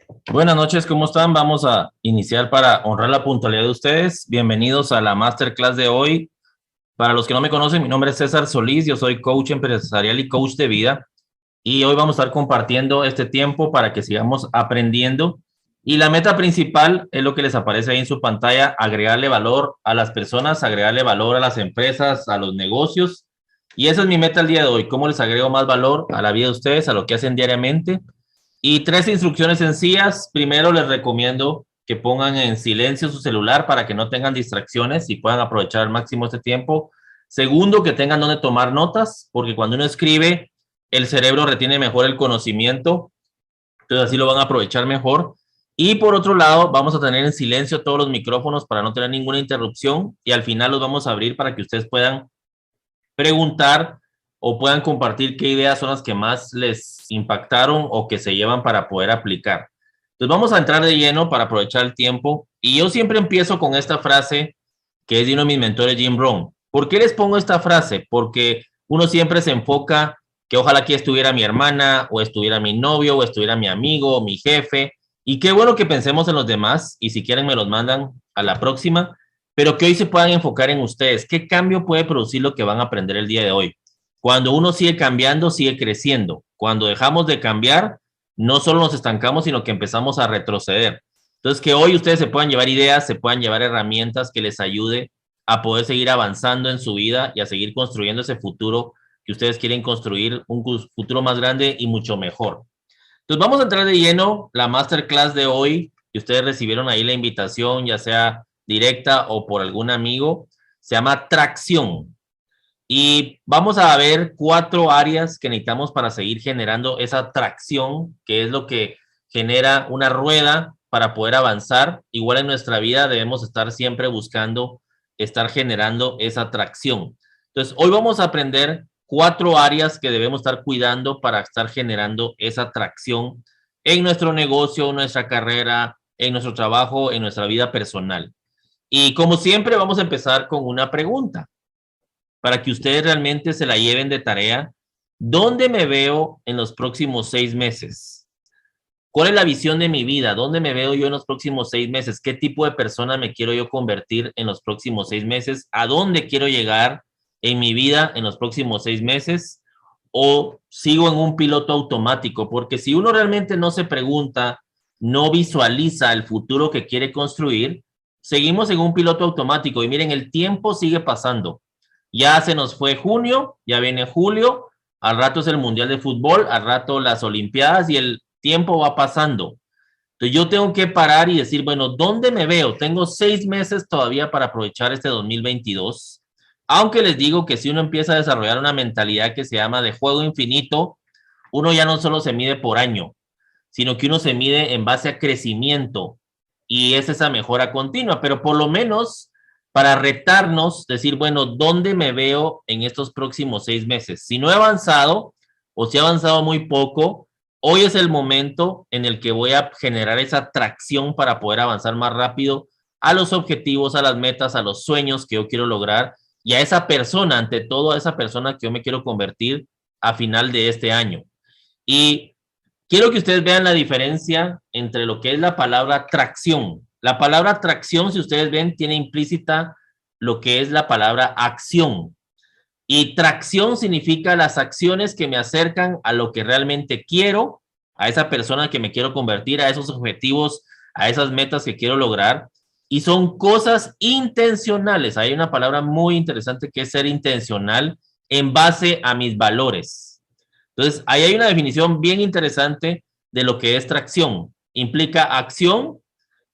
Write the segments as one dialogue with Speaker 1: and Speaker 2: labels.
Speaker 1: Buenas noches, ¿cómo están? Vamos a iniciar para honrar la puntualidad de ustedes. Bienvenidos a la masterclass de hoy. Para los que no me conocen, mi nombre es César Solís, yo soy coach empresarial y coach de vida. Y hoy vamos a estar compartiendo este tiempo para que sigamos aprendiendo. Y la meta principal es lo que les aparece ahí en su pantalla, agregarle valor a las personas, agregarle valor a las empresas, a los negocios. Y esa es mi meta el día de hoy, cómo les agrego más valor a la vida de ustedes, a lo que hacen diariamente. Y tres instrucciones sencillas. Primero, les recomiendo que pongan en silencio su celular para que no tengan distracciones y puedan aprovechar al máximo este tiempo. Segundo, que tengan donde tomar notas, porque cuando uno escribe, el cerebro retiene mejor el conocimiento, entonces así lo van a aprovechar mejor. Y por otro lado, vamos a tener en silencio todos los micrófonos para no tener ninguna interrupción y al final los vamos a abrir para que ustedes puedan preguntar o puedan compartir qué ideas son las que más les impactaron o que se llevan para poder aplicar. Entonces vamos a entrar de lleno para aprovechar el tiempo y yo siempre empiezo con esta frase que es de uno de mis mentores, Jim Rohn. ¿Por qué les pongo esta frase? Porque uno siempre se enfoca que ojalá aquí estuviera mi hermana o estuviera mi novio o estuviera mi amigo o mi jefe y qué bueno que pensemos en los demás y si quieren me los mandan a la próxima, pero que hoy se puedan enfocar en ustedes. ¿Qué cambio puede producir lo que van a aprender el día de hoy? Cuando uno sigue cambiando, sigue creciendo. Cuando dejamos de cambiar, no solo nos estancamos, sino que empezamos a retroceder. Entonces, que hoy ustedes se puedan llevar ideas, se puedan llevar herramientas que les ayude a poder seguir avanzando en su vida y a seguir construyendo ese futuro que ustedes quieren construir, un futuro más grande y mucho mejor. Entonces, vamos a entrar de lleno la masterclass de hoy, que ustedes recibieron ahí la invitación, ya sea directa o por algún amigo. Se llama Tracción. Y vamos a ver 4 áreas que necesitamos para seguir generando esa tracción, que es lo que genera una rueda para poder avanzar. Igual en nuestra vida debemos estar siempre buscando estar generando esa tracción. Entonces, hoy vamos a aprender 4 áreas que debemos estar cuidando para estar generando esa tracción en nuestro negocio, en nuestra carrera, en nuestro trabajo, en nuestra vida personal. Y como siempre, vamos a empezar con una pregunta para que ustedes realmente se la lleven de tarea. ¿Dónde me veo en los próximos 6 meses? ¿Cuál es la visión de mi vida? ¿Dónde me veo yo en los próximos 6 meses? ¿Qué tipo de persona me quiero yo convertir en los próximos 6 meses? ¿A dónde quiero llegar en mi vida en los próximos 6 meses? ¿O sigo en un piloto automático? Porque si uno realmente no se pregunta, no visualiza el futuro que quiere construir, seguimos en un piloto automático. Y miren, el tiempo sigue pasando. Ya se nos fue junio, ya viene julio, al rato es el Mundial de Fútbol, al rato las Olimpiadas y el tiempo va pasando. Entonces yo tengo que parar y decir, bueno, ¿dónde me veo? Tengo 6 meses todavía para aprovechar este 2022. Aunque les digo que si uno empieza a desarrollar una mentalidad que se llama de juego infinito, uno ya no solo se mide por año, sino que uno se mide en base a crecimiento y es esa mejora continua, pero por lo menos para retarnos, decir, bueno, ¿dónde me veo en estos próximos 6 meses? Si no he avanzado o si he avanzado muy poco, hoy es el momento en el que voy a generar esa tracción para poder avanzar más rápido a los objetivos, a las metas, a los sueños que yo quiero lograr y a esa persona, ante todo a esa persona que yo me quiero convertir a final de este año. Y quiero que ustedes vean la diferencia entre lo que es la palabra tracción. La palabra tracción, si ustedes ven, tiene implícita lo que es la palabra acción. Y tracción significa las acciones que me acercan a lo que realmente quiero, a esa persona que me quiero convertir, a esos objetivos, a esas metas que quiero lograr. Y son cosas intencionales. Hay una palabra muy interesante que es ser intencional en base a mis valores. Entonces, ahí hay una definición bien interesante de lo que es tracción. Implica acción,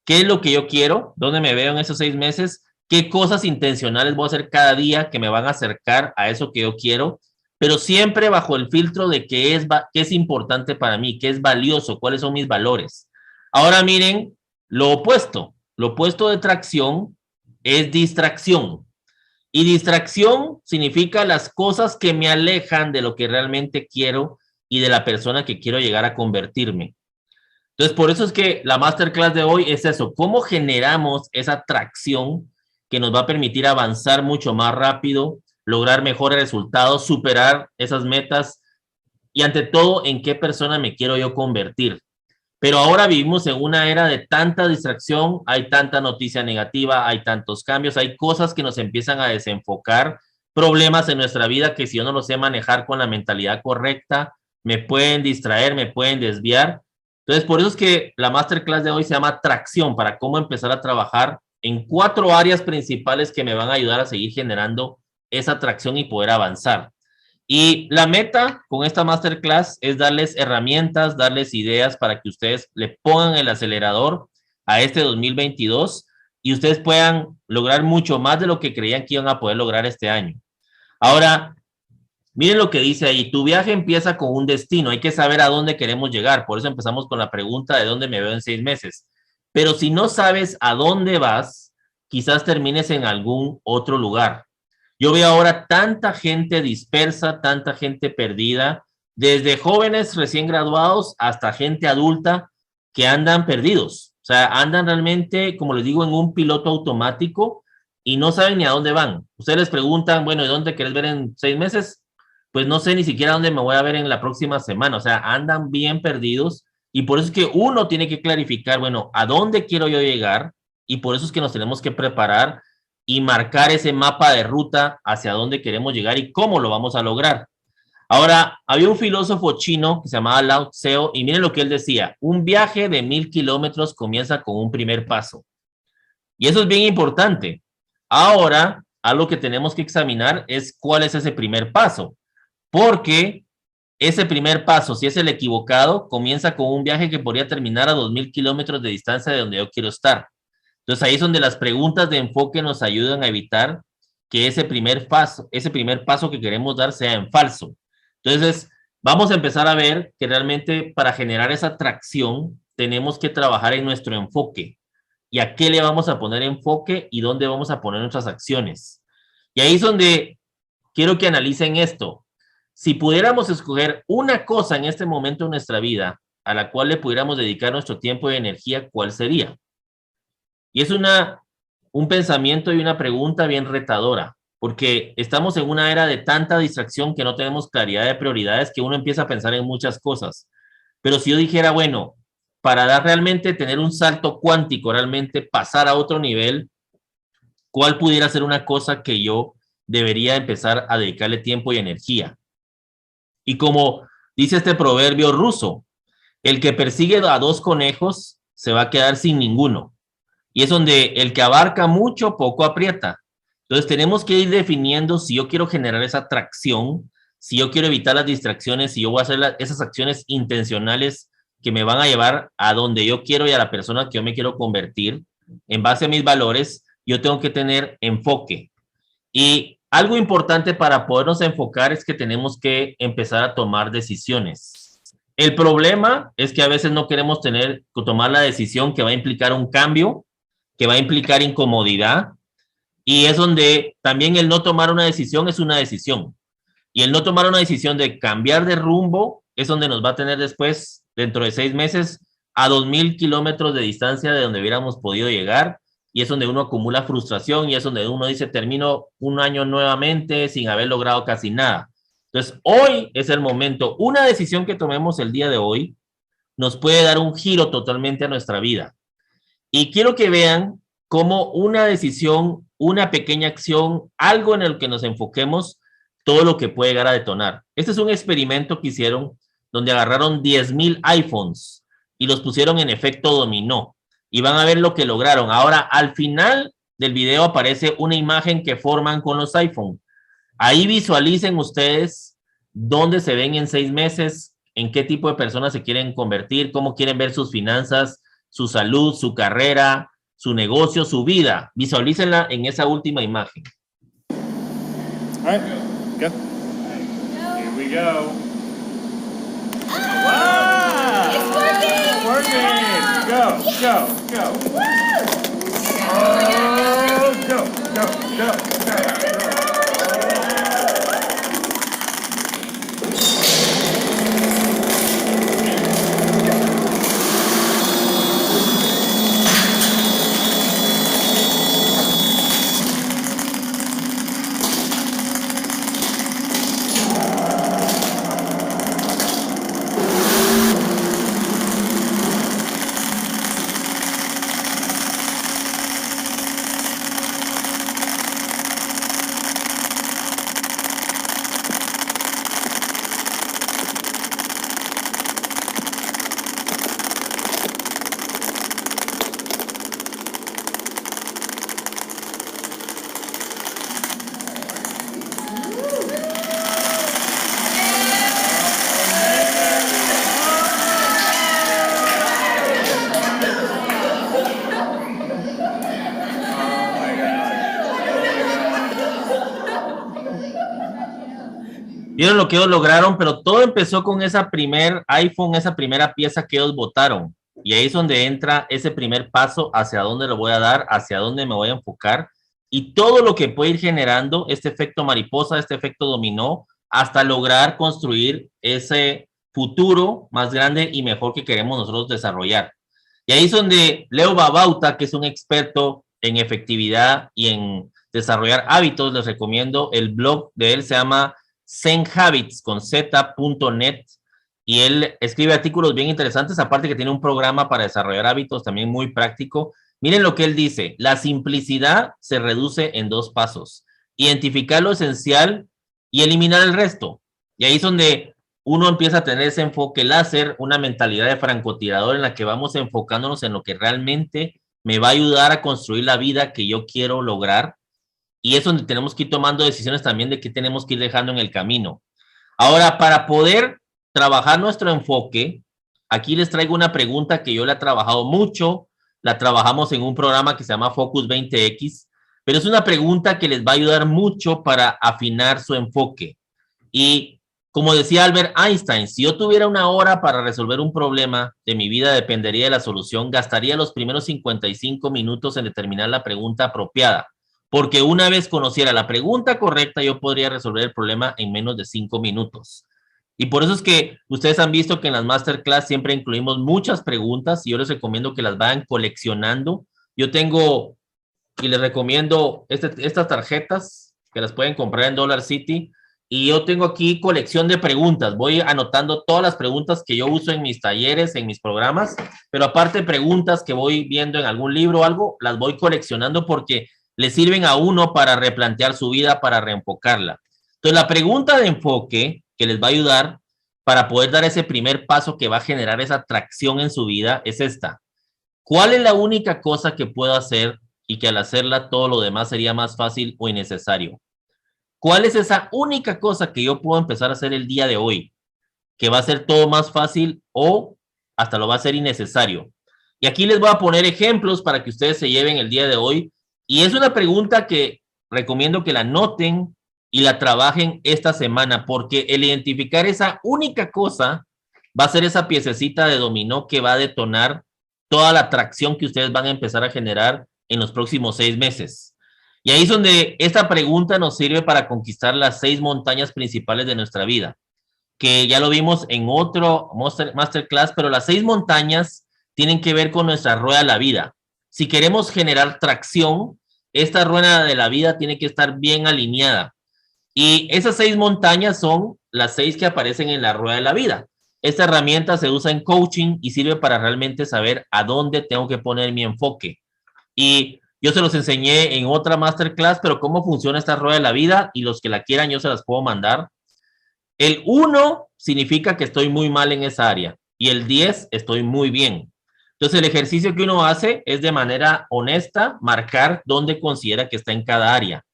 Speaker 1: qué es lo que yo quiero, dónde me veo en esos 6 meses, qué cosas intencionales voy a hacer cada día que me van a acercar a eso que yo quiero, pero siempre bajo el filtro de qué es importante para mí, qué es valioso, cuáles son mis valores. Ahora miren lo opuesto de tracción es distracción. Y distracción significa las cosas que me alejan de lo que realmente quiero y de la persona que quiero llegar a convertirme. Entonces, por eso es que la masterclass de hoy es eso, cómo generamos esa tracción que nos va a permitir avanzar mucho más rápido, lograr mejores resultados, superar esas metas y ante todo, en qué persona me quiero yo convertir. Pero ahora vivimos en una era de tanta distracción, hay tanta noticia negativa, hay tantos cambios, hay cosas que nos empiezan a desenfocar, problemas en nuestra vida que si yo no los sé manejar con la mentalidad correcta, me pueden distraer, me pueden desviar. Entonces, por eso es que la masterclass de hoy se llama Tracción, para cómo empezar a trabajar en 4 áreas principales que me van a ayudar a seguir generando esa tracción y poder avanzar. Y la meta con esta masterclass es darles herramientas, darles ideas para que ustedes le pongan el acelerador a este 2022 y ustedes puedan lograr mucho más de lo que creían que iban a poder lograr este año. Ahora, miren lo que dice ahí, tu viaje empieza con un destino, hay que saber a dónde queremos llegar, por eso empezamos con la pregunta de dónde me veo en 6 meses. Pero si no sabes a dónde vas, quizás termines en algún otro lugar. Yo veo ahora tanta gente dispersa, tanta gente perdida, desde jóvenes recién graduados hasta gente adulta que andan perdidos. O sea, andan realmente, como les digo, en un piloto automático y no saben ni a dónde van. Ustedes les preguntan, bueno, ¿y dónde querés ver en 6 meses? Pues no sé ni siquiera dónde me voy a ver en la próxima semana. O sea, andan bien perdidos y por eso es que uno tiene que clarificar, bueno, ¿a dónde quiero yo llegar? Y por eso es que nos tenemos que preparar y marcar ese mapa de ruta hacia dónde queremos llegar y cómo lo vamos a lograr. Ahora, había un filósofo chino que se llamaba Lao Tse y miren lo que él decía, un viaje de 1000 kilómetros comienza con un primer paso. Y eso es bien importante. Ahora, algo que tenemos que examinar es cuál es ese primer paso, porque ese primer paso, si es el equivocado, comienza con un viaje que podría terminar a 2000 kilómetros de distancia de donde yo quiero estar. Entonces ahí es donde las preguntas de enfoque nos ayudan a evitar que ese primer paso que queremos dar sea en falso. Entonces vamos a empezar a ver que realmente para generar esa tracción tenemos que trabajar en nuestro enfoque y a qué le vamos a poner enfoque y dónde vamos a poner nuestras acciones. Y ahí es donde quiero que analicen esto. Si pudiéramos escoger una cosa en este momento de nuestra vida a la cual le pudiéramos dedicar nuestro tiempo y energía, ¿cuál sería? Y es un pensamiento y una pregunta bien retadora, porque estamos en una era de tanta distracción que no tenemos claridad de prioridades que uno empieza a pensar en muchas cosas. Pero si yo dijera, bueno, para dar realmente, tener un salto cuántico, realmente pasar a otro nivel, ¿cuál pudiera ser una cosa que yo debería empezar a dedicarle tiempo y energía? Y como dice este proverbio ruso, el que persigue a 2 conejos se va a quedar sin ninguno. Y es donde el que abarca mucho, poco aprieta. Entonces tenemos que ir definiendo si yo quiero generar esa atracción, si yo quiero evitar las distracciones, si yo voy a hacer esas acciones intencionales que me van a llevar a donde yo quiero y a la persona que yo me quiero convertir, en base a mis valores, yo tengo que tener enfoque. Y algo importante para podernos enfocar es que tenemos que empezar a tomar decisiones. El problema es que a veces no queremos tomar la decisión que va a implicar un cambio, que va a implicar incomodidad, y es donde también el no tomar una decisión es una decisión. Y el no tomar una decisión de cambiar de rumbo es donde nos va a tener después, dentro de 6 meses, a 2000 kilómetros de distancia de donde hubiéramos podido llegar, y es donde uno acumula frustración y es donde uno dice, termino un año nuevamente sin haber logrado casi nada. Entonces, hoy es el momento. Una decisión que tomemos el día de hoy nos puede dar un giro totalmente a nuestra vida. Y quiero que vean cómo una decisión, una pequeña acción, algo en el que nos enfoquemos, todo lo que puede llegar a detonar. Este es un experimento que hicieron donde agarraron 10,000 iPhones y los pusieron en efecto dominó. Y van a ver lo que lograron. Ahora, al final del video aparece una imagen que forman con los iPhones. Ahí visualicen ustedes dónde se ven en 6 meses, en qué tipo de personas se quieren convertir, cómo quieren ver sus finanzas, su salud, su carrera, su negocio, su vida. Visualícenla en esa última imagen.
Speaker 2: All right, go. Here we go. Wow!
Speaker 3: It's working!
Speaker 2: It's working! Go, go, go.
Speaker 3: Woo!
Speaker 2: Oh, go, go, go, go.
Speaker 1: vieron lo que ellos lograron, pero todo empezó con esa primer iPhone, esa primera pieza que ellos botaron. Y ahí es donde entra ese primer paso hacia dónde lo voy a dar, hacia dónde me voy a enfocar y todo lo que puede ir generando este efecto mariposa, este efecto dominó, hasta lograr construir ese futuro más grande y mejor que queremos nosotros desarrollar. Y ahí es donde Leo Babauta, que es un experto en efectividad y en desarrollar hábitos, les recomiendo el blog de él, se llama zenhabits con z.net, y él escribe artículos bien interesantes, aparte que tiene un programa para desarrollar hábitos también muy práctico. Miren lo que él dice: la simplicidad se reduce en 2 pasos: identificar lo esencial y eliminar el resto. Y ahí es donde uno empieza a tener ese enfoque láser, una mentalidad de francotirador en la que vamos enfocándonos en lo que realmente me va a ayudar a construir la vida que yo quiero lograr. Y es donde tenemos que ir tomando decisiones también de qué tenemos que ir dejando en el camino. Ahora, para poder trabajar nuestro enfoque, aquí les traigo una pregunta que yo la he trabajado mucho, la trabajamos en un programa que se llama Focus 20X, pero es una pregunta que les va a ayudar mucho para afinar su enfoque. Y como decía Albert Einstein, si yo tuviera 1 hora para resolver un problema de mi vida, dependería de la solución, gastaría los primeros 55 minutos en determinar la pregunta apropiada, porque una vez conociera la pregunta correcta, yo podría resolver el problema en menos de 5 minutos. Y por eso es que ustedes han visto que en las masterclass siempre incluimos muchas preguntas y yo les recomiendo que las vayan coleccionando. Yo tengo y les recomiendo estas tarjetas que las pueden comprar en Dollar City. Y yo tengo aquí colección de preguntas. Voy anotando todas las preguntas que yo uso en mis talleres, en mis programas, pero aparte preguntas que voy viendo en algún libro o algo, las voy coleccionando porque le sirven a uno para replantear su vida, para reenfocarla. Entonces, la pregunta de enfoque que les va a ayudar para poder dar ese primer paso que va a generar esa tracción en su vida es esta: ¿cuál es la única cosa que puedo hacer y que al hacerla todo lo demás sería más fácil o innecesario? ¿Cuál es esa única cosa que yo puedo empezar a hacer el día de hoy que va a ser todo más fácil o hasta lo va a ser innecesario? Y aquí les voy a poner ejemplos para que ustedes se lleven el día de hoy. Y es una pregunta que recomiendo que la noten y la trabajen esta semana, porque el identificar esa única cosa va a ser esa piececita de dominó que va a detonar toda la atracción que ustedes van a empezar a generar en los próximos 6 meses. Y ahí es donde esta pregunta nos sirve para conquistar las 6 montañas principales de nuestra vida, que ya lo vimos en otro masterclass, pero las 6 montañas tienen que ver con nuestra rueda de la vida. Si queremos generar tracción, esta rueda de la vida tiene que estar bien alineada. Y esas 6 montañas son las 6 que aparecen en la rueda de la vida. Esta herramienta se usa en coaching y sirve para realmente saber a dónde tengo que poner mi enfoque. Y yo se los enseñé en otra masterclass, pero cómo funciona esta rueda de la vida, y los que la quieran yo se las puedo mandar. El 1 significa que estoy muy mal en esa área y el 10 estoy muy bien. Entonces el ejercicio que uno hace es de manera honesta marcar dónde considera que está en cada área.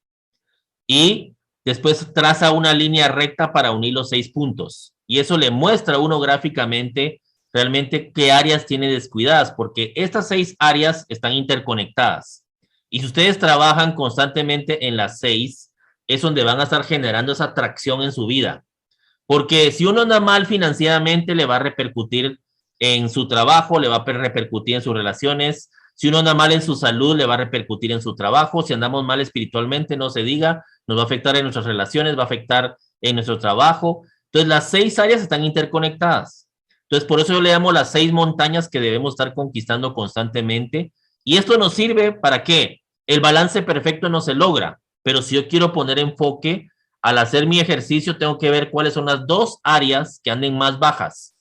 Speaker 1: Y después traza una línea recta para unir los 6 puntos. Y eso le muestra a uno gráficamente realmente qué áreas tiene descuidadas, porque estas 6 áreas están interconectadas. Y si ustedes trabajan constantemente en las 6, es donde van a estar generando esa atracción en su vida. Porque si uno anda mal financieramente, le va a repercutir en su trabajo, le va a repercutir en sus relaciones. Si uno anda mal en su salud, le va a repercutir en su trabajo. Si andamos mal espiritualmente, no se diga, nos va a afectar en nuestras relaciones, va a afectar en nuestro trabajo. Entonces, las 6 áreas están interconectadas. Entonces, por eso yo le llamo las 6 montañas que debemos estar conquistando constantemente. Y esto nos sirve para que el balance perfecto no se logra. Pero si yo quiero poner enfoque, al hacer mi ejercicio, tengo que ver cuáles son las 2 áreas que anden más bajas.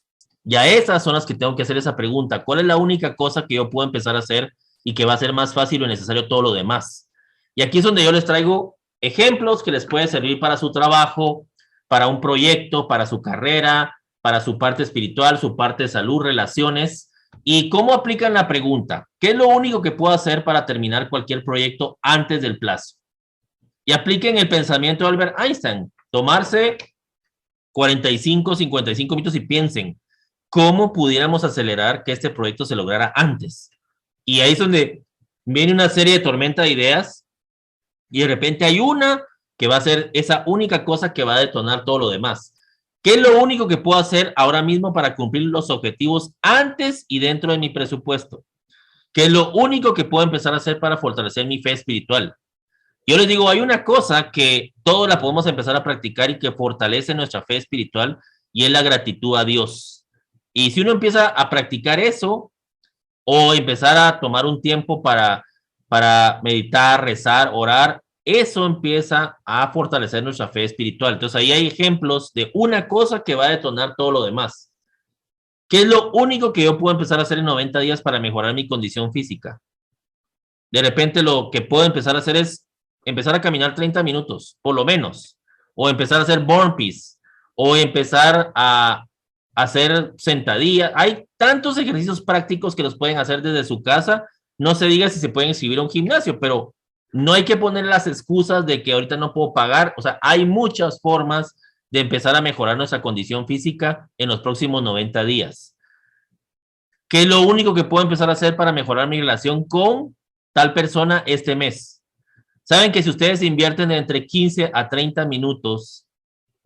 Speaker 1: Y a esas son las que tengo que hacer esa pregunta: ¿cuál es la única cosa que yo puedo empezar a hacer y que va a ser más fácil o necesario todo lo demás? Y aquí es donde yo les traigo ejemplos que les pueden servir para su trabajo, para un proyecto, para su carrera, para su parte espiritual, su parte de salud, relaciones. ¿Y cómo aplican la pregunta? ¿Qué es lo único que puedo hacer para terminar cualquier proyecto antes del plazo? Y apliquen el pensamiento de Albert Einstein. Tomarse 45, 55 minutos y piensen cómo pudiéramos acelerar que este proyecto se lograra antes. Y ahí es donde viene una serie de tormenta de ideas y de repente hay una que va a ser esa única cosa que va a detonar todo lo demás. ¿Qué es lo único que puedo hacer ahora mismo para cumplir los objetivos antes y dentro de mi presupuesto? ¿Qué es lo único que puedo empezar a hacer para fortalecer mi fe espiritual? Yo les digo, hay una cosa que todos la podemos empezar a practicar y que fortalece nuestra fe espiritual y es la gratitud a Dios. Y si uno empieza a practicar eso o empezar a tomar un tiempo para meditar, rezar, orar, eso empieza a fortalecer nuestra fe espiritual. Entonces ahí hay ejemplos de una cosa que va a detonar todo lo demás. ¿Qué es lo único que yo puedo empezar a hacer en 90 días para mejorar mi condición física? De repente lo que puedo empezar a hacer es empezar a caminar 30 minutos, por lo menos, o empezar a hacer burpees, o empezar a hacer sentadillas. Hay tantos ejercicios prácticos que los pueden hacer desde su casa. No se diga si se pueden inscribir a un gimnasio, pero no hay que poner las excusas de que ahorita no puedo pagar. O sea, hay muchas formas de empezar a mejorar nuestra condición física en los próximos 90 días. ¿Qué es lo único que puedo empezar a hacer para mejorar mi relación con tal persona este mes? Saben que si ustedes invierten entre 15 a 30 minutos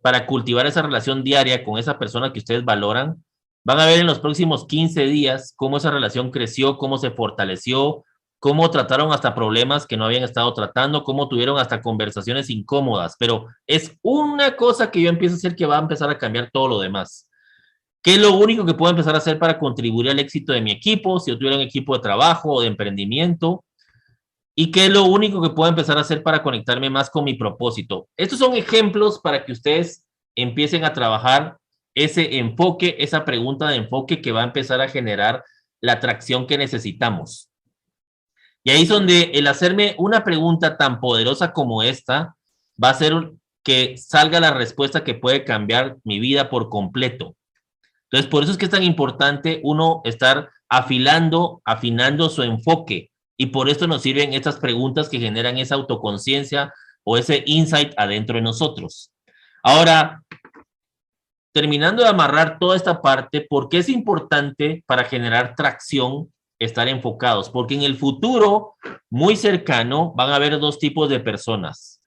Speaker 1: para cultivar esa relación diaria con esa persona que ustedes valoran, van a ver en los próximos 15 días cómo esa relación creció, cómo se fortaleció, cómo trataron hasta problemas que no habían estado tratando, cómo tuvieron hasta conversaciones incómodas. Pero es una cosa que yo empiezo a hacer que va a empezar a cambiar todo lo demás. ¿Qué es lo único que puedo empezar a hacer para contribuir al éxito de mi equipo? Si yo tuviera un equipo de trabajo o de emprendimiento. ¿Y qué es lo único que puedo empezar a hacer para conectarme más con mi propósito? Estos son ejemplos para que ustedes empiecen a trabajar ese enfoque, esa pregunta de enfoque que va a empezar a generar la atracción que necesitamos. Y ahí es donde el hacerme una pregunta tan poderosa como esta va a hacer que salga la respuesta que puede cambiar mi vida por completo. Entonces, por eso es que es tan importante uno estar afinando su enfoque. Y por esto nos sirven estas preguntas que generan esa autoconciencia o ese insight adentro de nosotros. Ahora, terminando de amarrar toda esta parte, ¿por qué es importante para generar tracción estar enfocados? Porque en el futuro muy cercano van a haber dos tipos de personas.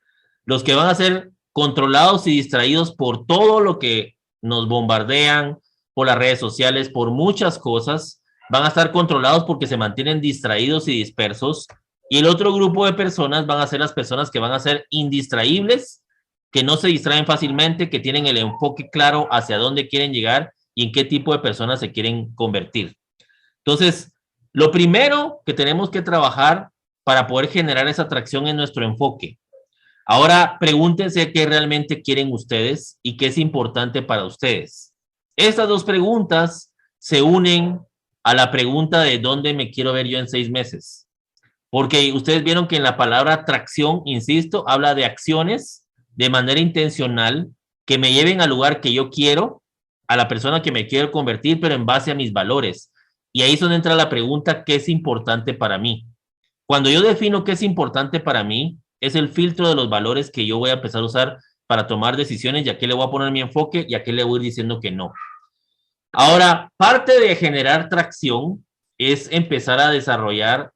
Speaker 1: Los que van a ser controlados y distraídos por todo lo que nos bombardean, por las redes sociales, por muchas cosas, van a estar controlados porque se mantienen distraídos y dispersos. Y el otro grupo de personas van a ser las personas que van a ser indistraíbles, que no se distraen fácilmente, que tienen el enfoque claro hacia dónde quieren llegar y en qué tipo de personas se quieren convertir. Entonces, lo primero que tenemos que trabajar para poder generar esa atracción es nuestro enfoque. Ahora, pregúntense qué realmente quieren ustedes y qué es importante para ustedes. Estas dos preguntas se unen a la pregunta de dónde me quiero ver yo en 6 meses. Porque ustedes vieron que en la palabra atracción, insisto, habla de acciones de manera intencional que me lleven al lugar que yo quiero, a la persona que me quiero convertir, pero en base a mis valores. Y ahí es donde entra la pregunta, ¿qué es importante para mí? Cuando yo defino qué es importante para mí, es el filtro de los valores que yo voy a empezar a usar para tomar decisiones y a qué le voy a poner mi enfoque y a qué le voy a ir diciendo que no. Ahora, parte de generar tracción es empezar a desarrollar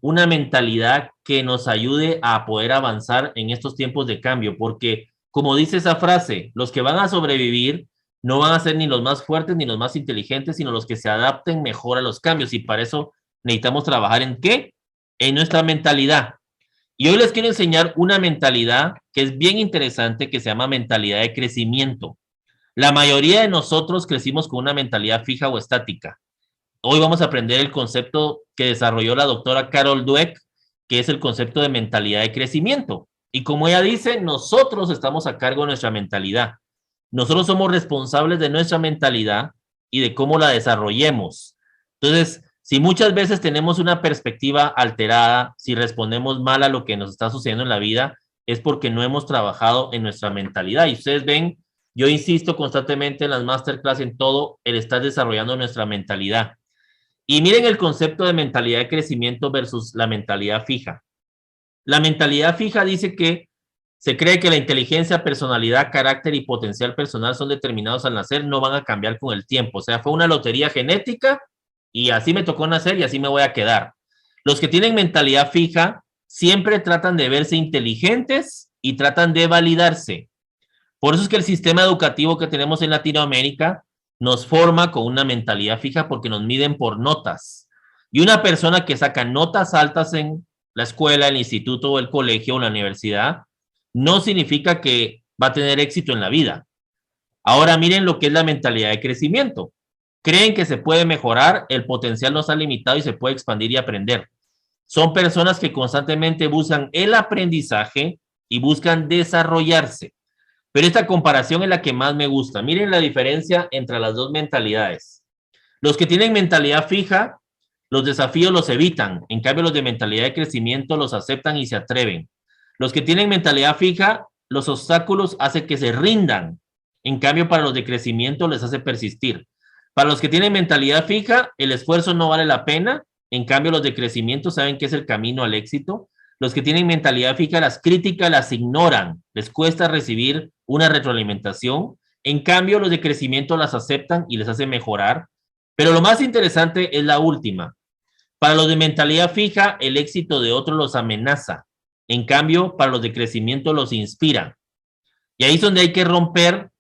Speaker 1: una mentalidad que nos ayude a poder avanzar en estos tiempos de cambio, porque como dice esa frase, los que van a sobrevivir no van a ser ni los más fuertes ni los más inteligentes, sino los que se adapten mejor a los cambios. Y para eso necesitamos trabajar ¿en qué? En nuestra mentalidad. Y hoy les quiero enseñar una mentalidad que es bien interesante, que se llama mentalidad de crecimiento. La mayoría de nosotros crecimos con una mentalidad fija o estática. Hoy vamos a aprender el concepto que desarrolló la doctora Carol Dweck, que es el concepto de mentalidad de crecimiento. Y como ella dice, nosotros estamos a cargo de nuestra mentalidad. Nosotros somos responsables de nuestra mentalidad y de cómo la desarrollemos. Entonces, si muchas veces tenemos una perspectiva alterada, si respondemos mal a lo que nos está sucediendo en la vida, es porque no hemos trabajado en nuestra mentalidad. Y ustedes ven, yo insisto constantemente en las masterclass, en todo, el estar desarrollando nuestra mentalidad. Y miren el concepto de mentalidad de crecimiento versus la mentalidad fija. La mentalidad fija dice que se cree que la inteligencia, personalidad, carácter y potencial personal son determinados al nacer, no van a cambiar con el tiempo. O sea, fue una lotería genética y así me tocó nacer y así me voy a quedar. Los que tienen mentalidad fija siempre tratan de verse inteligentes y tratan de validarse. Por eso es que el sistema educativo que tenemos en Latinoamérica nos forma con una mentalidad fija porque nos miden por notas. Y una persona que saca notas altas en la escuela, el instituto, el colegio o la universidad, no significa que va a tener éxito en la vida. Ahora miren lo que es la mentalidad de crecimiento. Creen que se puede mejorar, el potencial no está limitado y se puede expandir y aprender. Son personas que constantemente buscan el aprendizaje y buscan desarrollarse. Pero esta comparación es la que más me gusta. Miren la diferencia entre las dos mentalidades. Los que tienen mentalidad fija, los desafíos los evitan. En cambio, los de mentalidad de crecimiento los aceptan y se atreven. Los que tienen mentalidad fija, los obstáculos hacen que se rindan. En cambio, para los de crecimiento les hace persistir. Para los que tienen mentalidad fija, el esfuerzo no vale la pena. En cambio, los de crecimiento saben que es el camino al éxito. Los que tienen mentalidad fija, las críticas las ignoran. Les cuesta recibir una retroalimentación. En cambio, los de crecimiento las aceptan y les hace mejorar. Pero lo más interesante es la última. Para los de mentalidad fija, el éxito de otros los amenaza. En cambio, para los de crecimiento los inspira. Y ahí es donde hay que romper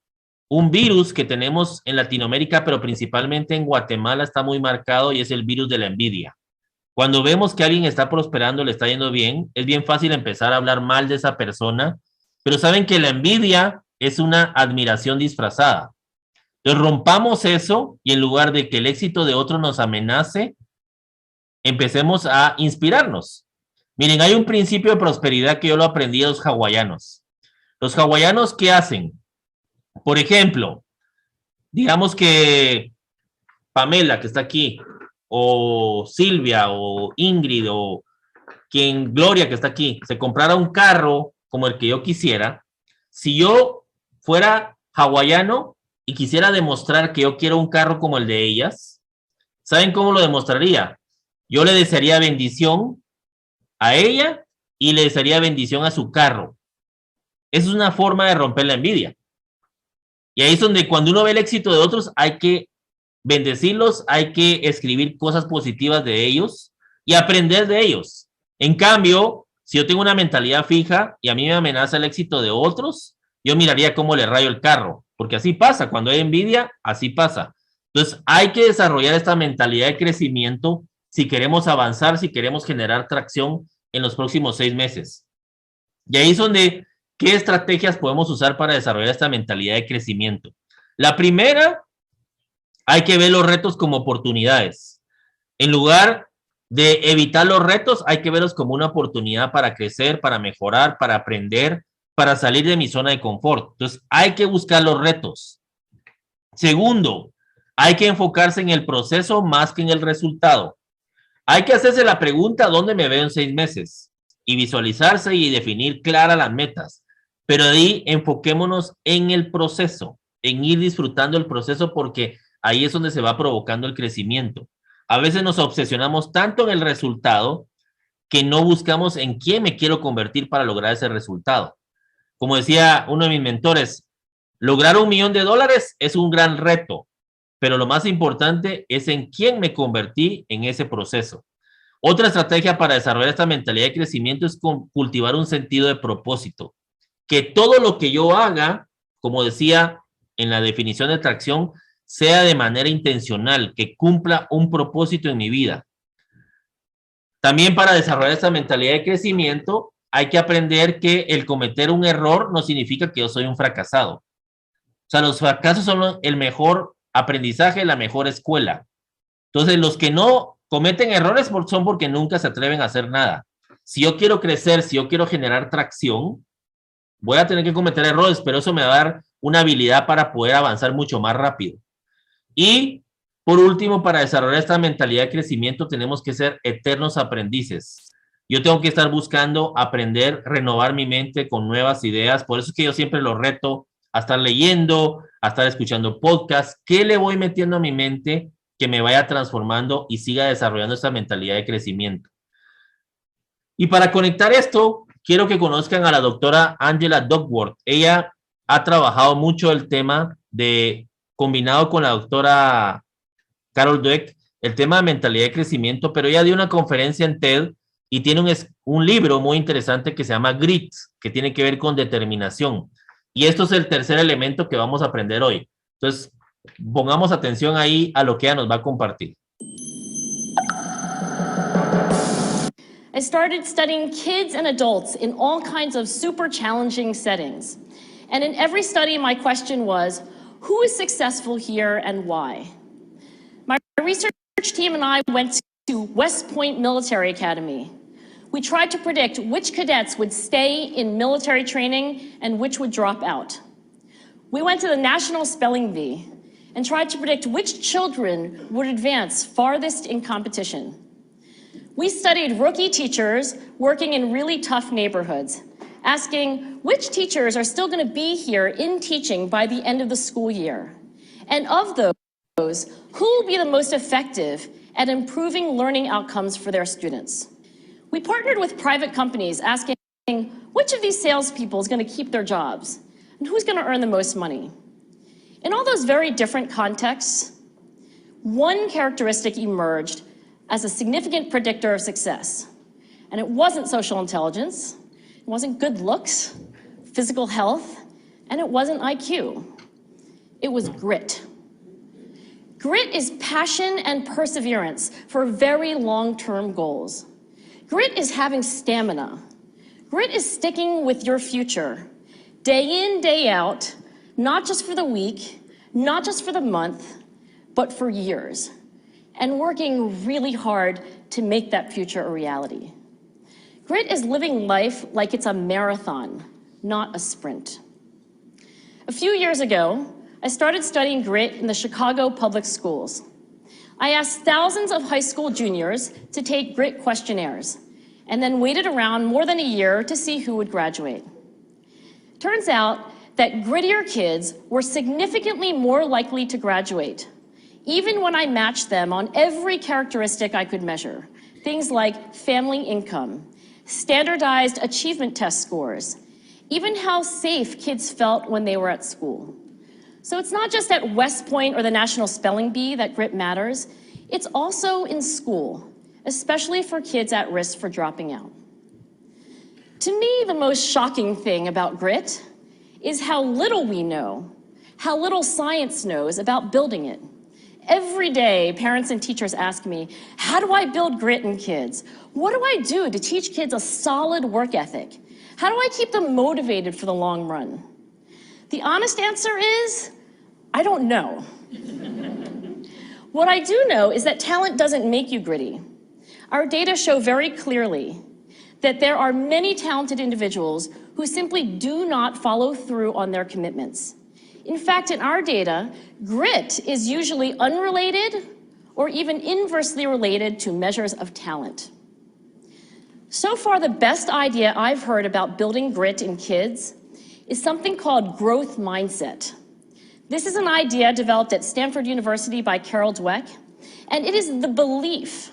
Speaker 1: un virus que tenemos en Latinoamérica, pero principalmente en Guatemala está muy marcado y es el virus de la envidia. Cuando vemos que alguien está prosperando, le está yendo bien, es bien fácil empezar a hablar mal de esa persona, pero saben que la envidia es una admiración disfrazada. Entonces rompamos eso y en lugar de que el éxito de otro nos amenace, empecemos a inspirarnos. Miren, hay un principio de prosperidad que yo lo aprendí de los hawaianos. Los hawaianos, ¿qué hacen? Por ejemplo, digamos que Pamela, que está aquí, o Silvia, o Ingrid, o quien, Gloria, que está aquí, se comprara un carro como el que yo quisiera, si yo fuera hawaiano y quisiera demostrar que yo quiero un carro como el de ellas, ¿saben cómo lo demostraría? Yo le desearía bendición a ella y le desearía bendición a su carro. Esa es una forma de romper la envidia. Y ahí es donde cuando uno ve el éxito de otros hay que bendecirlos, hay que escribir cosas positivas de ellos y aprender de ellos. En cambio, si yo tengo una mentalidad fija y a mí me amenaza el éxito de otros, yo miraría cómo le rayo el carro, porque así pasa, cuando hay envidia, así pasa. Entonces, hay que desarrollar esta mentalidad de crecimiento si queremos avanzar, si queremos generar tracción en los próximos 6 meses. Y ahí es donde, ¿qué estrategias podemos usar para desarrollar esta mentalidad de crecimiento? La primera, hay que ver los retos como oportunidades. En lugar de evitar los retos, hay que verlos como una oportunidad para crecer, para mejorar, para aprender, para salir de mi zona de confort. Entonces, hay que buscar los retos. Segundo, hay que enfocarse en el proceso más que en el resultado. Hay que hacerse la pregunta, ¿dónde me veo en 6 meses? Y visualizarse y definir claras las metas. Pero de ahí enfoquémonos en el proceso, en ir disfrutando el proceso porque ahí es donde se va provocando el crecimiento. A veces nos obsesionamos tanto en el resultado que no buscamos en quién me quiero convertir para lograr ese resultado. Como decía uno de mis mentores, lograr $1,000,000 es un gran reto, pero lo más importante es en quién me convertí en ese proceso. Otra estrategia para desarrollar esta mentalidad de crecimiento es cultivar un sentido de propósito. Que todo lo que yo haga, como decía en la definición de tracción, sea de manera intencional, que cumpla un propósito en mi vida. También para desarrollar esta mentalidad de crecimiento, hay que aprender que el cometer un error no significa que yo soy un fracasado. O sea, los fracasos son el mejor aprendizaje, la mejor escuela. Entonces, los que no cometen errores son porque nunca se atreven a hacer nada. Si yo quiero crecer, si yo quiero generar tracción, voy a tener que cometer errores, pero eso me va a dar una habilidad para poder avanzar mucho más rápido. Y por último, para desarrollar esta mentalidad de crecimiento, tenemos que ser eternos aprendices. Yo tengo que estar buscando aprender, renovar mi mente con nuevas ideas. Por eso es que yo siempre lo reto a estar leyendo, a estar escuchando podcasts. ¿Qué le voy metiendo a mi mente que me vaya transformando y siga desarrollando esta mentalidad de crecimiento? Y para conectar esto, quiero que conozcan a la doctora Angela Duckworth. Ella ha trabajado mucho el tema de, combinado con la doctora Carol Dweck, el tema de mentalidad de crecimiento, pero ella dio una conferencia en TED y tiene un libro muy interesante que se llama Grit, que tiene que ver con determinación. Y esto es el tercer elemento que vamos a aprender hoy. Entonces, pongamos atención ahí a lo que ella nos va a compartir.
Speaker 3: I started studying kids and adults in all kinds of super challenging settings. And in every study, my question was, who is successful here and why? My research team and I went to West Point Military Academy. We tried to predict which cadets would stay in military training and which would drop out. We went to the National Spelling Bee and tried to predict which children would advance farthest in competition. We studied rookie teachers working in really tough neighborhoods, asking which teachers are still going to be here in teaching by the end of the school year. And of those, who will be the most effective at improving learning outcomes for their students? We partnered with private companies, asking which of these salespeople is going to keep their jobs and who's going to earn the most money. In all those very different contexts, one characteristic emerged as a significant predictor of success. And it wasn't social intelligence, it wasn't good looks, physical health, and it wasn't IQ. It was grit. Grit is passion and perseverance for very long-term goals. Grit is having stamina. Grit is sticking with your future, day in, day out, not just for the week, not just for the month, but for years, and working really hard to make that future a reality. Grit is living life like it's a marathon, not a sprint. A few years ago, I started studying grit in the Chicago public schools. I asked thousands of high school juniors to take grit questionnaires, and then waited around more than a year to see who would graduate. Turns out that grittier kids were significantly more likely to graduate, even when I matched them on every characteristic I could measure. Things like family income, standardized achievement test scores, even how safe kids felt when they were at school. So it's not just at West Point or the National Spelling Bee that grit matters, it's also in school, especially for kids at risk for dropping out. To me, the most shocking thing about grit is how little we know, how little science knows about building it. Every day, parents and teachers ask me, how do I build grit in kids? What do I do to teach kids a solid work ethic? How do I keep them motivated for the long run? The honest answer is, I don't know. What I do know is that talent doesn't make you gritty. Our data show very clearly that there are many talented individuals who simply do not follow through on their commitments. In fact, in our data, grit is usually unrelated or even inversely related to measures of talent. So far, the best idea I've heard about building grit in kids is something called growth mindset. This is an idea developed at Stanford University by Carol Dweck, and it is the belief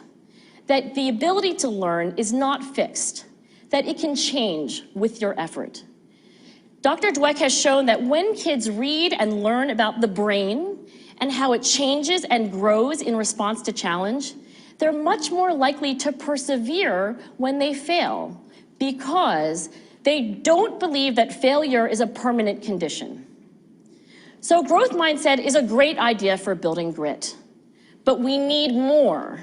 Speaker 3: that the ability to learn is not fixed, that it can change with your effort. Dr. Dweck has shown that when kids read and learn about the brain and how it changes and grows in response to challenge, they're much more likely to persevere when they fail because they don't believe that failure is a permanent condition. So growth mindset is a great idea for building grit, but we need more.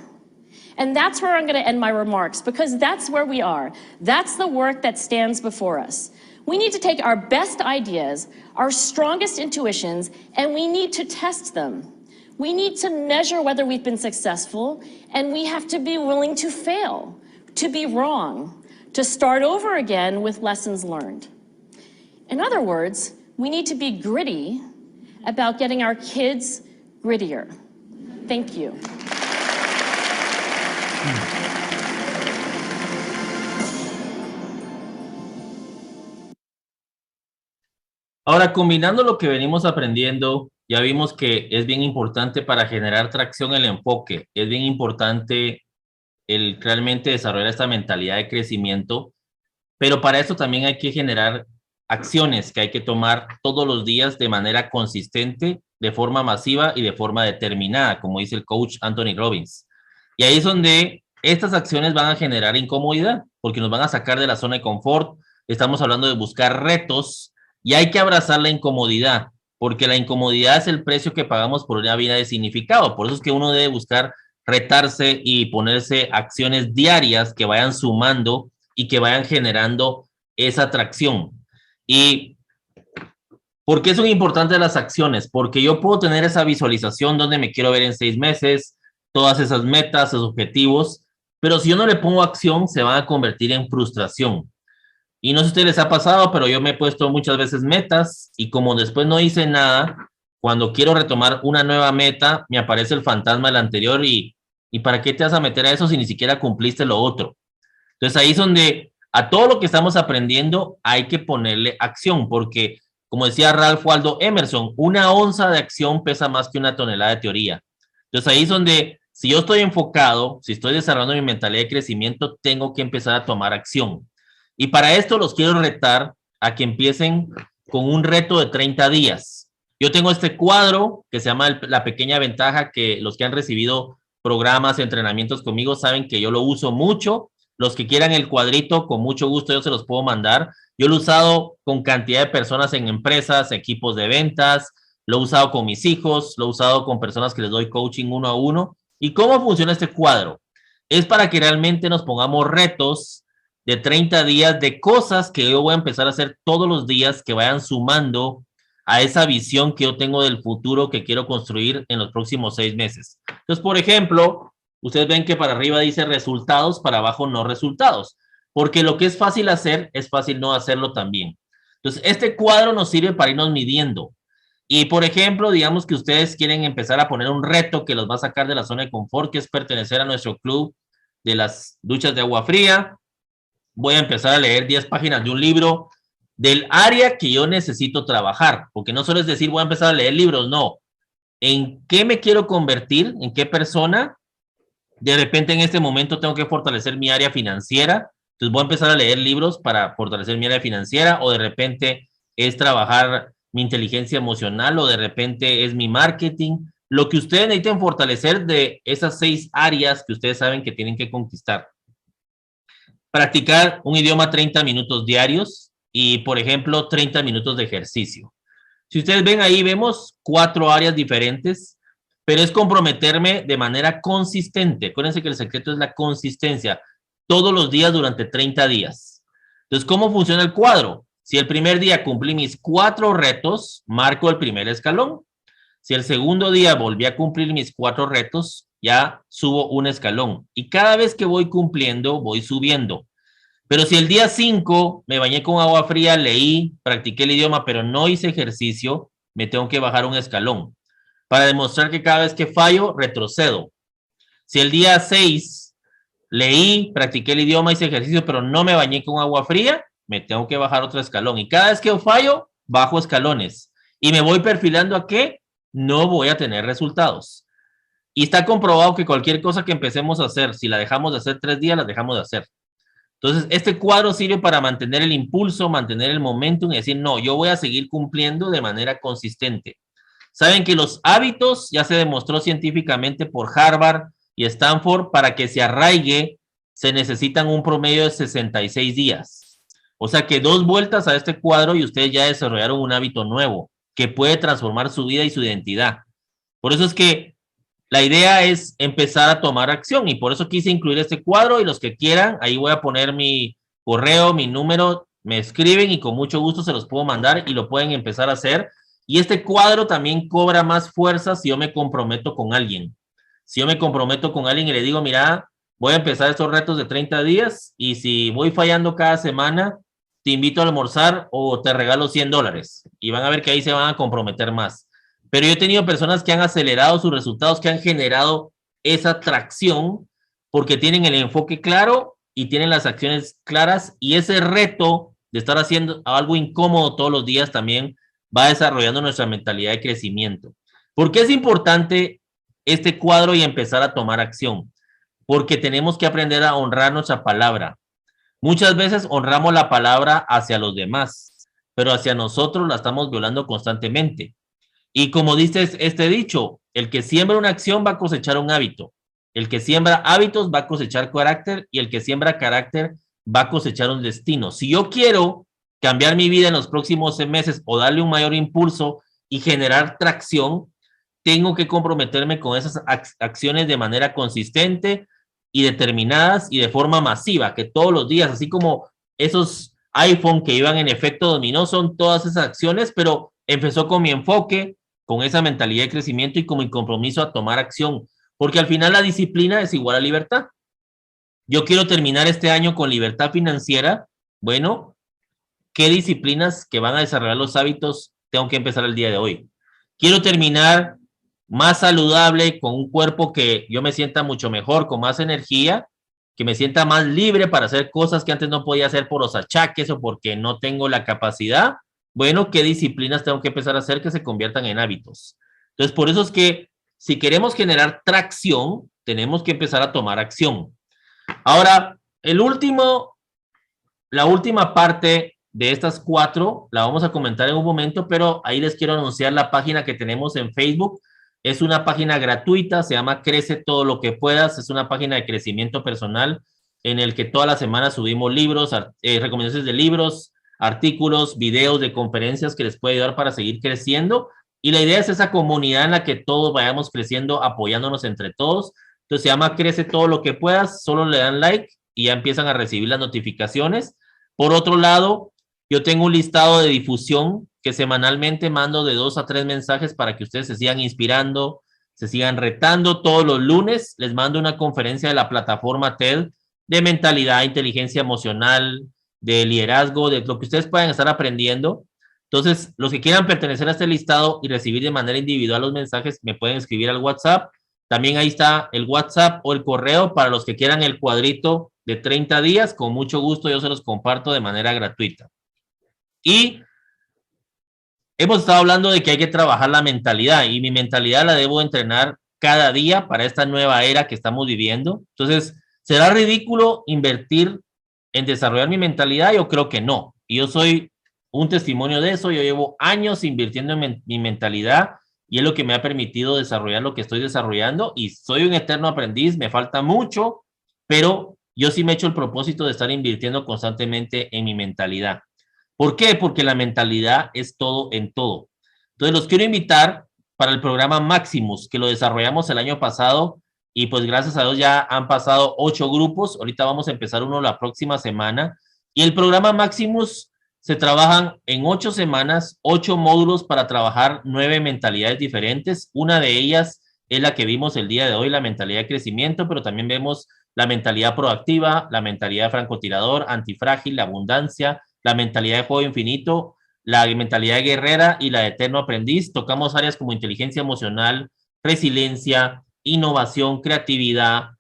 Speaker 3: And that's where I'm going to end my remarks, because that's where we are. That's the work that stands before us. We need to take our best ideas, our strongest intuitions, and we need to test them. We need to measure whether we've been successful, and we have to be willing to fail, to be wrong, to start over again with lessons learned. In other words, we need to be gritty about getting our kids grittier. Thank you.
Speaker 1: Ahora, combinando lo que venimos aprendiendo, ya vimos que es bien importante para generar tracción el enfoque, es bien importante el realmente desarrollar esta mentalidad de crecimiento, pero para eso también hay que generar acciones que hay que tomar todos los días de manera consistente, de forma masiva y de forma determinada, como dice el coach Anthony Robbins. Y ahí es donde estas acciones van a generar incomodidad porque nos van a sacar de la zona de confort. Estamos hablando de buscar retos y hay que abrazar la incomodidad porque la incomodidad es el precio que pagamos por una vida de significado. Por eso es que uno debe buscar retarse y ponerse acciones diarias que vayan sumando y que vayan generando esa atracción. ¿Y por qué son importantes las acciones? Porque yo puedo tener esa visualización donde me quiero ver en 6 meses, todas esas metas, esos objetivos, pero si yo no le pongo acción, se van a convertir en frustración. Y no sé si a ustedes les ha pasado, pero yo me he puesto muchas veces metas y como después no hice nada, cuando quiero retomar una nueva meta, me aparece el fantasma del anterior y ¿para qué te vas a meter a eso si ni siquiera cumpliste lo otro? Entonces ahí es donde a todo lo que estamos aprendiendo hay que ponerle acción, porque como decía Ralph Waldo Emerson, una onza de acción pesa más que una tonelada de teoría. Entonces ahí es donde si yo estoy enfocado, si estoy desarrollando mi mentalidad de crecimiento, tengo que empezar a tomar acción. Y para esto los quiero retar a que empiecen con un reto de 30 días. Yo tengo este cuadro que se llama La Pequeña Ventaja, que los que han recibido programas, entrenamientos conmigo saben que yo lo uso mucho. Los que quieran el cuadrito, con mucho gusto yo se los puedo mandar. Yo lo he usado con cantidad de personas en empresas, equipos de ventas, lo he usado con mis hijos, lo he usado con personas que les doy coaching 1 a 1. ¿Y cómo funciona este cuadro? Es para que realmente nos pongamos retos de 30 días de cosas que yo voy a empezar a hacer todos los días que vayan sumando a esa visión que yo tengo del futuro que quiero construir en los próximos 6 meses. Entonces, por ejemplo, ustedes ven que para arriba dice resultados, para abajo no resultados, porque lo que es fácil hacer, es fácil no hacerlo también. Entonces, este cuadro nos sirve para irnos midiendo. Y, por ejemplo, digamos que ustedes quieren empezar a poner un reto que los va a sacar de la zona de confort, que es pertenecer a nuestro club de las duchas de agua fría. Voy a empezar a leer 10 páginas de un libro del área que yo necesito trabajar, porque no solo es decir, voy a empezar a leer libros, no. ¿En qué me quiero convertir? ¿En qué persona? De repente en este momento tengo que fortalecer mi área financiera, entonces voy a empezar a leer libros para fortalecer mi área financiera, o de repente es trabajar mi inteligencia emocional, o de repente es mi marketing, lo que ustedes necesiten fortalecer de esas 6 áreas que ustedes saben que tienen que conquistar. Practicar un idioma 30 minutos diarios y, por ejemplo, 30 minutos de ejercicio. Si ustedes ven ahí, vemos 4 áreas diferentes, pero es comprometerme de manera consistente. Acuérdense que el secreto es la consistencia, todos los días durante 30 días. Entonces, ¿cómo funciona el cuadro? Si el primer día cumplí mis 4 retos, marco el primer escalón. Si el segundo día volví a cumplir mis 4 retos, ya subo un escalón. Y cada vez que voy cumpliendo, voy subiendo. Pero si el día 5 me bañé con agua fría, leí, practiqué el idioma, pero no hice ejercicio, me tengo que bajar un escalón para demostrar que cada vez que fallo, retrocedo. Si el día 6 leí, practiqué el idioma, hice ejercicio, pero no me bañé con agua fría, me tengo que bajar otro escalón. Y cada vez que fallo, bajo escalones. Y me voy perfilando a que no voy a tener resultados. Y está comprobado que cualquier cosa que empecemos a hacer, si la dejamos de hacer 3 días, la dejamos de hacer. Entonces, este cuadro sirve para mantener el impulso, mantener el momentum y decir, no, yo voy a seguir cumpliendo de manera consistente. Saben que los hábitos ya se demostró científicamente por Harvard y Stanford, para que se arraigue, se necesitan un promedio de 66 días. O sea que 2 vueltas a este cuadro y ustedes ya desarrollaron un hábito nuevo que puede transformar su vida y su identidad. Por eso es que la idea es empezar a tomar acción y por eso quise incluir este cuadro y los que quieran, ahí voy a poner mi correo, mi número, me escriben y con mucho gusto se los puedo mandar y lo pueden empezar a hacer. Y este cuadro también cobra más fuerza si yo me comprometo con alguien. Si yo me comprometo con alguien y le digo, mira, voy a empezar estos retos de 30 días y si voy fallando cada semana, te invito a almorzar o te regalo $100 y van a ver que ahí se van a comprometer más. Pero yo he tenido personas que han acelerado sus resultados, que han generado esa tracción porque tienen el enfoque claro y tienen las acciones claras y ese reto de estar haciendo algo incómodo todos los días también va desarrollando nuestra mentalidad de crecimiento. ¿Por qué es importante este cuadro y empezar a tomar acción? Porque tenemos que aprender a honrar nuestra palabra. Muchas veces honramos la palabra hacia los demás, pero hacia nosotros la estamos violando constantemente. Y como dice este dicho, el que siembra una acción va a cosechar un hábito. El que siembra hábitos va a cosechar carácter y el que siembra carácter va a cosechar un destino. Si yo quiero cambiar mi vida en los próximos meses o darle un mayor impulso y generar tracción, tengo que comprometerme con esas acciones de manera consistente y determinadas y de forma masiva, que todos los días, así como esos iPhone que iban en efecto dominó, son todas esas acciones, pero empezó con mi enfoque, con esa mentalidad de crecimiento y con mi compromiso a tomar acción, porque al final la disciplina es igual a libertad. Yo quiero terminar este año con libertad financiera. Bueno, ¿qué disciplinas que van a desarrollar los hábitos tengo que empezar el día de hoy? Quiero terminar más saludable, con un cuerpo que yo me sienta mucho mejor, con más energía, que me sienta más libre para hacer cosas que antes no podía hacer por los achaques o porque no tengo la capacidad. Bueno, ¿qué disciplinas tengo que empezar a hacer que se conviertan en hábitos? Entonces, por eso es que si queremos generar tracción, tenemos que empezar a tomar acción. Ahora, la última parte de estas 4 la vamos a comentar en un momento, pero ahí les quiero anunciar la página que tenemos en Facebook. Es una página gratuita, se llama Crece Todo Lo Que Puedas. Es una página de crecimiento personal en el que toda la semana subimos libros, recomendaciones de libros, artículos, videos de conferencias que les puede ayudar para seguir creciendo. Y la idea es esa comunidad en la que todos vayamos creciendo, apoyándonos entre todos. Entonces se llama Crece Todo Lo Que Puedas. Solo le dan like y ya empiezan a recibir las notificaciones. Por otro lado, yo tengo un listado de difusión que semanalmente mando de 2 a 3 mensajes para que ustedes se sigan inspirando, se sigan retando. Todos los lunes les mando una conferencia de la plataforma TED de mentalidad, inteligencia emocional, de liderazgo, de lo que ustedes puedan estar aprendiendo. Entonces, los que quieran pertenecer a este listado y recibir de manera individual los mensajes, me pueden escribir al WhatsApp. También ahí está el WhatsApp o el correo para los que quieran el cuadrito de 30 días. Con mucho gusto yo se los comparto de manera gratuita. Y hemos estado hablando de que hay que trabajar la mentalidad y mi mentalidad la debo entrenar cada día para esta nueva era que estamos viviendo. Entonces, ¿será ridículo invertir en desarrollar mi mentalidad? Yo creo que no. Y yo soy un testimonio de eso. Yo llevo años invirtiendo en mi mentalidad y es lo que me ha permitido desarrollar lo que estoy desarrollando y soy un eterno aprendiz. Me falta mucho, pero yo sí me he hecho el propósito de estar invirtiendo constantemente en mi mentalidad. ¿Por qué? Porque la mentalidad es todo en todo. Entonces, los quiero invitar para el programa Maximus, que lo desarrollamos el año pasado y pues gracias a Dios ya han pasado 8 grupos. Ahorita vamos a empezar uno la próxima semana. Y el programa Maximus se trabajan en 8 semanas, 8 módulos para trabajar 9 mentalidades diferentes. Una de ellas es la que vimos el día de hoy, la mentalidad de crecimiento, pero también vemos la mentalidad proactiva, la mentalidad de francotirador, antifrágil, la abundancia, la mentalidad de juego infinito, la mentalidad de guerrera y la de eterno aprendiz. Tocamos áreas como inteligencia emocional, resiliencia, innovación, creatividad,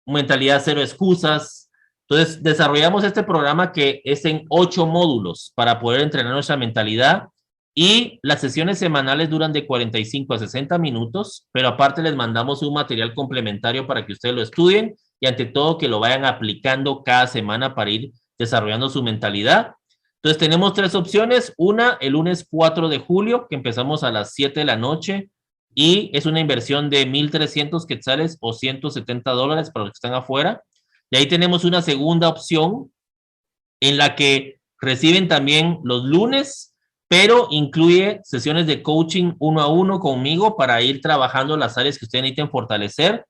Speaker 1: mentalidad cero excusas. Entonces, desarrollamos este programa que es en 8 módulos para poder entrenar nuestra mentalidad y las sesiones semanales duran de 45 a 60 minutos, pero aparte les mandamos un material complementario para que ustedes lo estudien y ante todo que lo vayan aplicando cada semana para ir desarrollando su mentalidad. Entonces tenemos 3 opciones. Una, el lunes 4 de julio, que empezamos a las 7 de la noche y es una inversión de 1,300 quetzales o $170 para los que están afuera. De ahí tenemos una segunda opción en la que reciben también los lunes, pero incluye sesiones de coaching 1 a 1 conmigo para ir trabajando las áreas que ustedes necesiten fortalecer.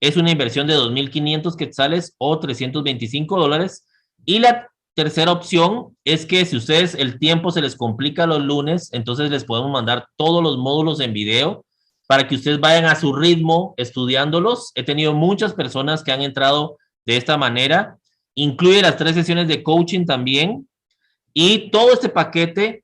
Speaker 1: Es una inversión de 2,500 quetzales o $325. Y la tercera opción es que si ustedes el tiempo se les complica los lunes, entonces les podemos mandar todos los módulos en video para que ustedes vayan a su ritmo estudiándolos. He tenido muchas personas que han entrado de esta manera. Incluye las 3 sesiones de coaching también. Y todo este paquete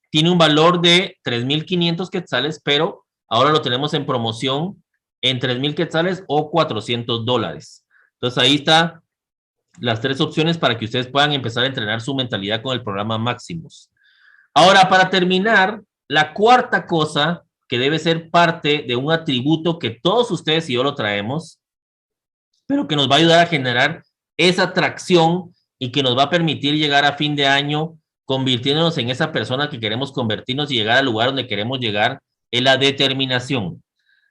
Speaker 1: tiene un valor de 3,500 quetzales, pero ahora lo tenemos en promoción en 3,000 quetzales o $400. Entonces ahí está las 3 opciones para que ustedes puedan empezar a entrenar su mentalidad con el programa Maximus. Ahora, para terminar, la cuarta cosa que debe ser parte de un atributo que todos ustedes y yo lo traemos, pero que nos va a ayudar a generar esa atracción y que nos va a permitir llegar a fin de año convirtiéndonos en esa persona que queremos convertirnos y llegar al lugar donde queremos llegar, es la determinación.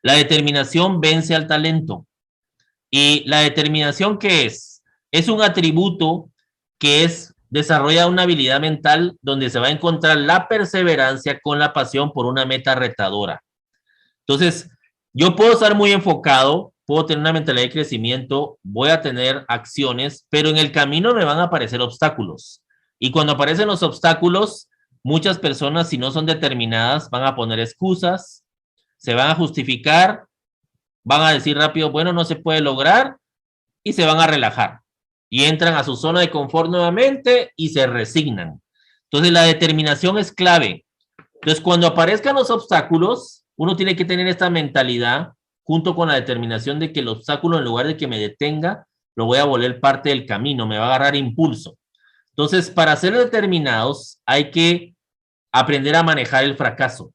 Speaker 1: La determinación vence al talento. Y la determinación, ¿qué es? Es un atributo que desarrolla una habilidad mental donde se va a encontrar la perseverancia con la pasión por una meta retadora. Entonces, yo puedo estar muy enfocado, puedo tener una mentalidad de crecimiento, voy a tener acciones, pero en el camino me van a aparecer obstáculos. Y cuando aparecen los obstáculos, muchas personas, si no son determinadas, van a poner excusas, se van a justificar, van a decir rápido, bueno, no se puede lograr, y se van a relajar. Y entran a su zona de confort nuevamente y se resignan. Entonces, la determinación es clave. Entonces, cuando aparezcan los obstáculos, uno tiene que tener esta mentalidad junto con la determinación de que el obstáculo, en lugar de que me detenga, lo voy a volver parte del camino, me va a agarrar impulso. Entonces, para ser determinados, hay que aprender a manejar el fracaso.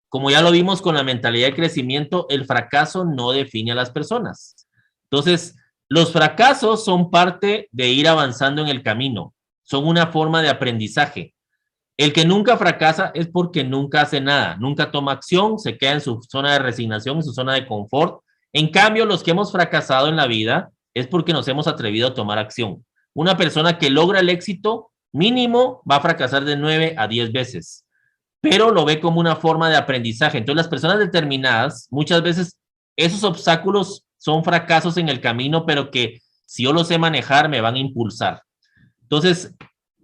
Speaker 1: Como ya lo vimos con la mentalidad de crecimiento, el fracaso no define a las personas. Entonces, los fracasos son parte de ir avanzando en el camino. Son una forma de aprendizaje. El que nunca fracasa es porque nunca hace nada, nunca toma acción, se queda en su zona de resignación, en su zona de confort. En cambio, los que hemos fracasado en la vida es porque nos hemos atrevido a tomar acción. Una persona que logra el éxito mínimo va a fracasar de 9 a 10 veces, pero lo ve como una forma de aprendizaje. Entonces, las personas determinadas, muchas veces esos obstáculos son fracasos en el camino, pero que si yo los sé manejar, me van a impulsar. Entonces,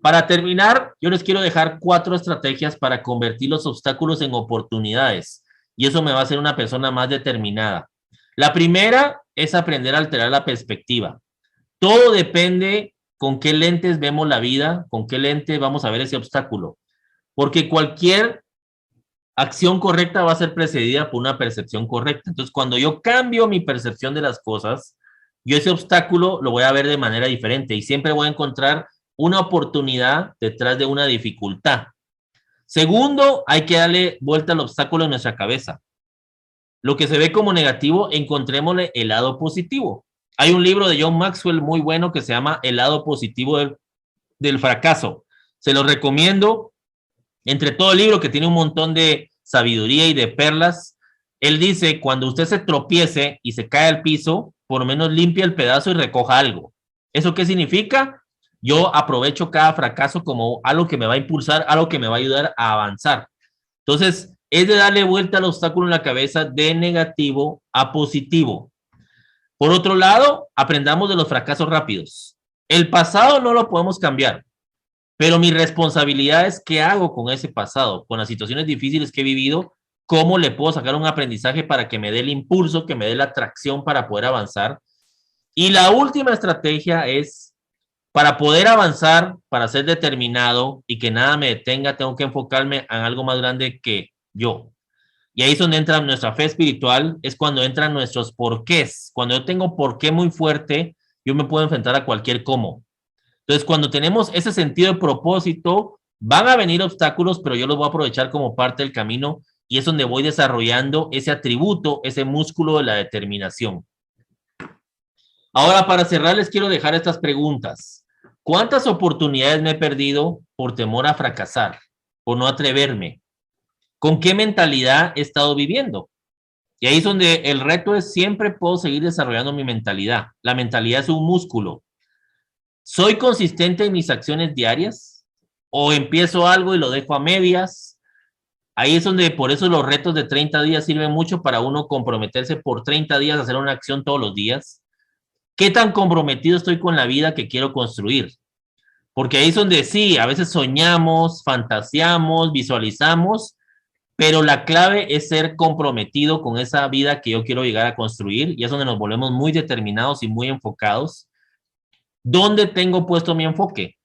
Speaker 1: para terminar, yo les quiero dejar 4 estrategias para convertir los obstáculos en oportunidades, y eso me va a hacer una persona más determinada. La primera es aprender a alterar la perspectiva. Todo depende con qué lentes vemos la vida, con qué lente vamos a ver ese obstáculo, porque cualquier acción correcta va a ser precedida por una percepción correcta. Entonces, cuando yo cambio mi percepción de las cosas, yo ese obstáculo lo voy a ver de manera diferente y siempre voy a encontrar una oportunidad detrás de una dificultad. Segundo, hay que darle vuelta al obstáculo en nuestra cabeza. Lo que se ve como negativo, encontrémosle el lado positivo. Hay un libro de John Maxwell muy bueno que se llama El lado positivo del fracaso. Se lo recomiendo. Entre todo el libro, que tiene un montón de sabiduría y de perlas, él dice, cuando usted se tropiece y se cae al piso, por lo menos limpia el pedazo y recoja algo. ¿Eso qué significa? Yo aprovecho cada fracaso como algo que me va a impulsar, algo que me va a ayudar a avanzar. Entonces, es de darle vuelta al obstáculo en la cabeza de negativo a positivo. Por otro lado, aprendamos de los fracasos rápidos. El pasado no lo podemos cambiar, pero mi responsabilidad es qué hago con ese pasado, con las situaciones difíciles que he vivido, cómo le puedo sacar un aprendizaje para que me dé el impulso, que me dé la atracción para poder avanzar. Y la última estrategia es, para poder avanzar, para ser determinado y que nada me detenga, tengo que enfocarme en algo más grande que yo. Y ahí es donde entra nuestra fe espiritual, es cuando entran nuestros porqués. Cuando yo tengo porqué muy fuerte, yo me puedo enfrentar a cualquier cómo. Entonces, cuando tenemos ese sentido de propósito, van a venir obstáculos, pero yo los voy a aprovechar como parte del camino y es donde voy desarrollando ese atributo, ese músculo de la determinación. Ahora, para cerrar, les quiero dejar estas preguntas. ¿Cuántas oportunidades me he perdido por temor a fracasar, por no atreverme? ¿Con qué mentalidad he estado viviendo? Y ahí es donde el reto es siempre puedo seguir desarrollando mi mentalidad. La mentalidad es un músculo. ¿Soy consistente en mis acciones diarias? ¿O empiezo algo y lo dejo a medias? Ahí es donde por eso los retos de 30 días sirven mucho para uno comprometerse por 30 días a hacer una acción todos los días. ¿Qué tan comprometido estoy con la vida que quiero construir? Porque ahí es donde sí, a veces soñamos, fantaseamos, visualizamos, pero la clave es ser comprometido con esa vida que yo quiero llegar a construir y es donde nos volvemos muy determinados y muy enfocados. ¿Dónde tengo puesto mi enfoque?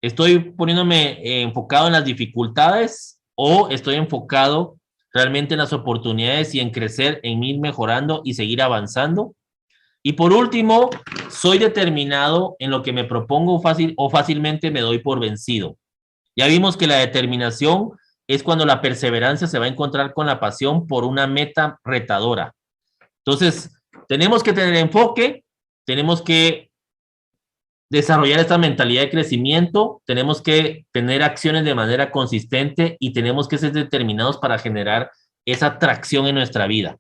Speaker 1: ¿Estoy poniéndome enfocado en las dificultades o estoy enfocado realmente en las oportunidades y en crecer, en ir mejorando y seguir avanzando? Y por último, ¿soy determinado en lo que me propongo o fácilmente me doy por vencido? Ya vimos que la determinación es cuando la perseverancia se va a encontrar con la pasión por una meta retadora. Entonces, tenemos que tener enfoque, tenemos que desarrollar esta mentalidad de crecimiento, tenemos que tener acciones de manera consistente y tenemos que ser determinados para generar esa atracción en nuestra vida.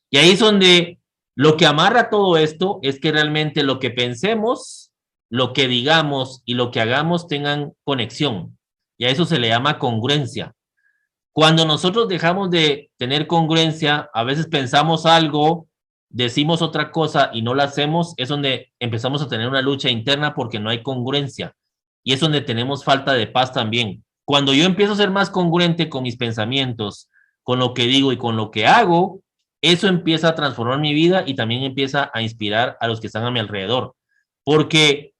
Speaker 1: Y ahí es donde lo que amarra todo esto es que realmente lo que pensemos, lo que digamos y lo que hagamos tengan conexión. Y a eso se le llama congruencia. Cuando nosotros dejamos de tener congruencia, a veces pensamos algo, decimos otra cosa y no la hacemos, es donde empezamos a tener una lucha interna porque no hay congruencia. Y es donde tenemos falta de paz también. Cuando yo empiezo a ser más congruente con mis pensamientos, con lo que digo y con lo que hago, eso empieza a transformar mi vida y también empieza a inspirar a los que están a mi alrededor. Porque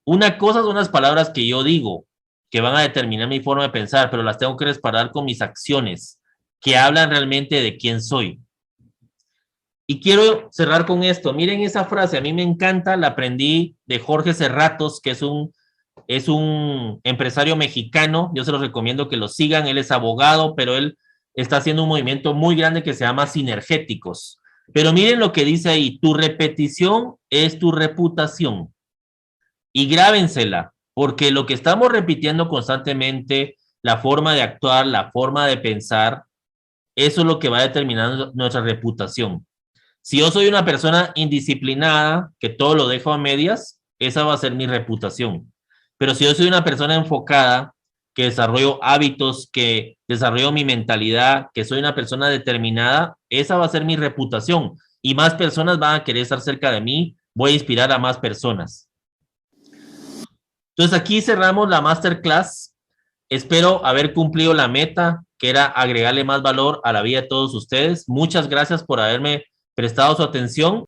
Speaker 1: una cosa son las palabras que yo digo, que van a determinar mi forma de pensar, pero las tengo que respaldar con mis acciones, que hablan realmente de quién soy. Y quiero cerrar con esto. Miren esa frase, a mí me encanta, la aprendí de Jorge Serratos, que es un empresario mexicano. Yo se los recomiendo que lo sigan. Él es abogado, pero él está haciendo un movimiento muy grande que se llama Sinergéticos. Pero miren lo que dice ahí, tu repetición es tu reputación. Y grábensela, porque lo que estamos repitiendo constantemente, la forma de actuar, la forma de pensar, eso es lo que va determinando nuestra reputación. Si yo soy una persona indisciplinada, que todo lo dejo a medias, esa va a ser mi reputación. Pero si yo soy una persona enfocada, que desarrollo hábitos, que desarrollo mi mentalidad, que soy una persona determinada, esa va a ser mi reputación. Y más personas van a querer estar cerca de mí, voy a inspirar a más personas. Entonces aquí cerramos la masterclass. Espero haber cumplido la meta, que era agregarle más valor a la vida de todos ustedes. Muchas gracias por haberme prestado su atención.